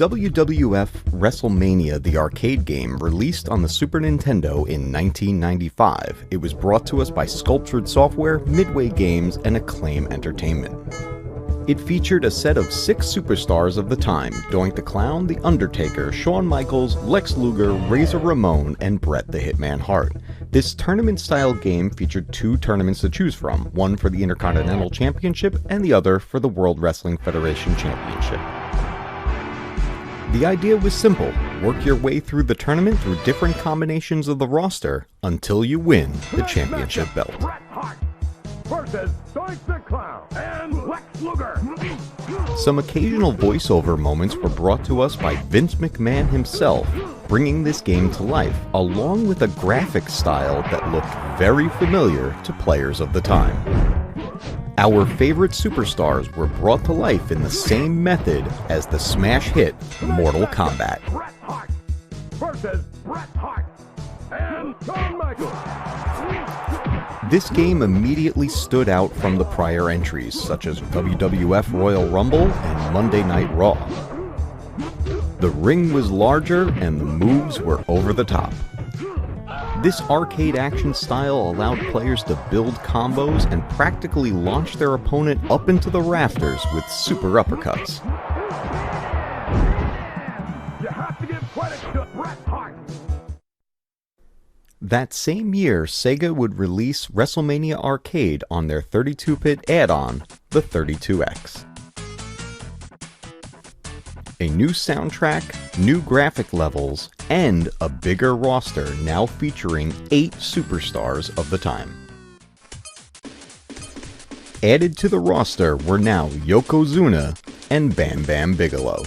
WWF WrestleMania, the arcade game, released on the Super Nintendo in 1995. It was brought to us by Sculptured Software, Midway Games, and Acclaim Entertainment. It featured a set of 6 superstars of the time: Doink the Clown, The Undertaker, Shawn Michaels, Lex Luger, Razor Ramon, and Bret the Hitman Hart. This tournament-style game featured 2 tournaments to choose from, one for the Intercontinental Championship and the other for the World Wrestling Federation Championship. The idea was simple: work your way through the tournament through different combinations of the roster until you win the championship belt. Versus Doink the Clown and Lex Luger. Some occasional voiceover moments were brought to us by Vince McMahon himself, bringing this game to life, along with a graphic style that looked very familiar to players of the time. Our favorite superstars were brought to life in the same method as the smash hit Mortal Kombat. Bret Hart versus Bret Hart and Shawn Michaels. This game immediately stood out from the prior entries, such as WWF Royal Rumble and Monday Night Raw. The ring was larger and the moves were over the top. This arcade action style allowed players to build combos and practically launch their opponent up into the rafters with super uppercuts. You have to give credit to Bret Hart. That same year, SEGA would release WrestleMania Arcade on their 32-bit add-on, the 32X. A new soundtrack, new graphic levels, and a bigger roster now featuring 8 superstars of the time. Added to the roster were now Yokozuna and Bam Bam Bigelow.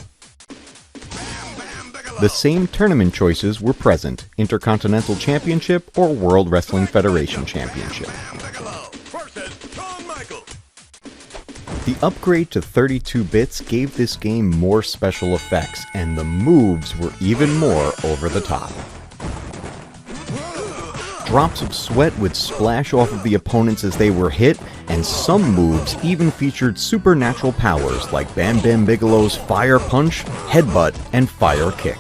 The same tournament choices were present: Intercontinental Championship or World Wrestling Federation Championship. The upgrade to 32 bits gave this game more special effects, and the moves were even more over the top. Drops of sweat would splash off of the opponents as they were hit, and some moves even featured supernatural powers like Bam Bam Bigelow's Fire Punch, Headbutt, and Fire Kick.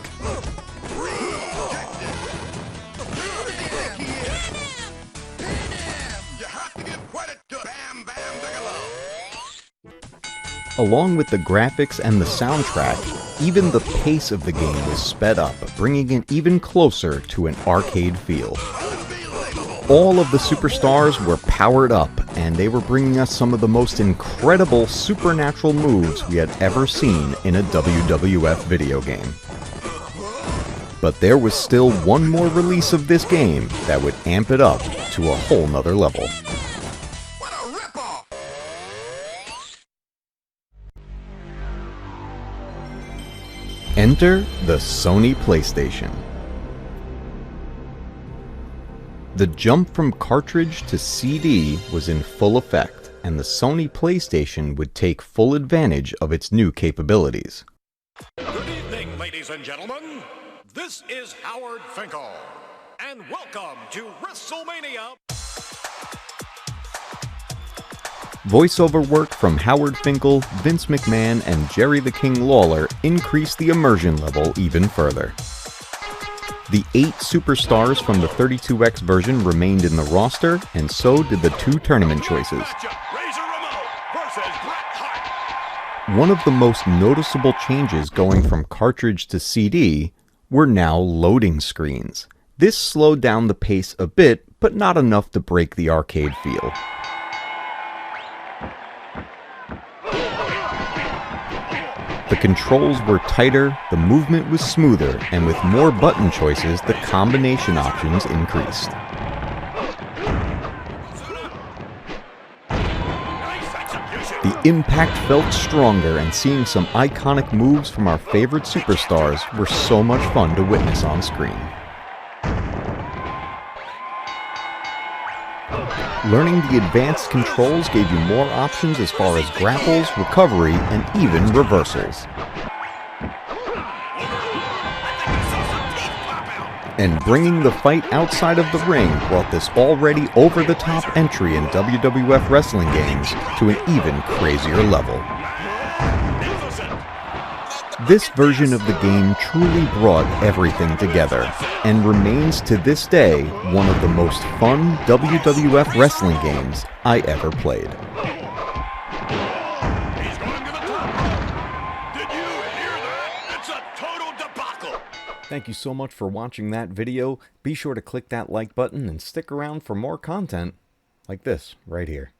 Along with the graphics and the soundtrack, even the pace of the game was sped up, bringing it even closer to an arcade feel. All of the superstars were powered up, and they were bringing us some of the most incredible supernatural moves we had ever seen in a WWF video game. But there was still one more release of this game that would amp it up to a whole nother level. Enter the Sony PlayStation. The jump from cartridge to CD was in full effect, and the Sony PlayStation would take full advantage of its new capabilities. Good evening, ladies and gentlemen. This is Howard Finkel, and welcome to WrestleMania. Voiceover work from Howard Finkel, Vince McMahon, and Jerry the King Lawler increased the immersion level even further. The 8 superstars from the 32X version remained in the roster, and so did the 2 tournament choices. One of the most noticeable changes going from cartridge to CD were now loading screens. This slowed down the pace a bit, but not enough to break the arcade feel. The controls were tighter, the movement was smoother, and with more button choices, the combination options increased. The impact felt stronger, and seeing some iconic moves from our favorite superstars were so much fun to witness on screen. Learning the advanced controls gave you more options as far as grapples, recovery, and even reversals. And bringing the fight outside of the ring brought this already over-the-top entry in WWF wrestling games to an even crazier level. This version of the game truly brought everything together, and remains to this day one of the most fun WWF wrestling games I ever played. He's going to the top. Did you hear that? It's a total debacle. Thank you so much for watching that video. Be sure to click that like button and stick around for more content like this right here.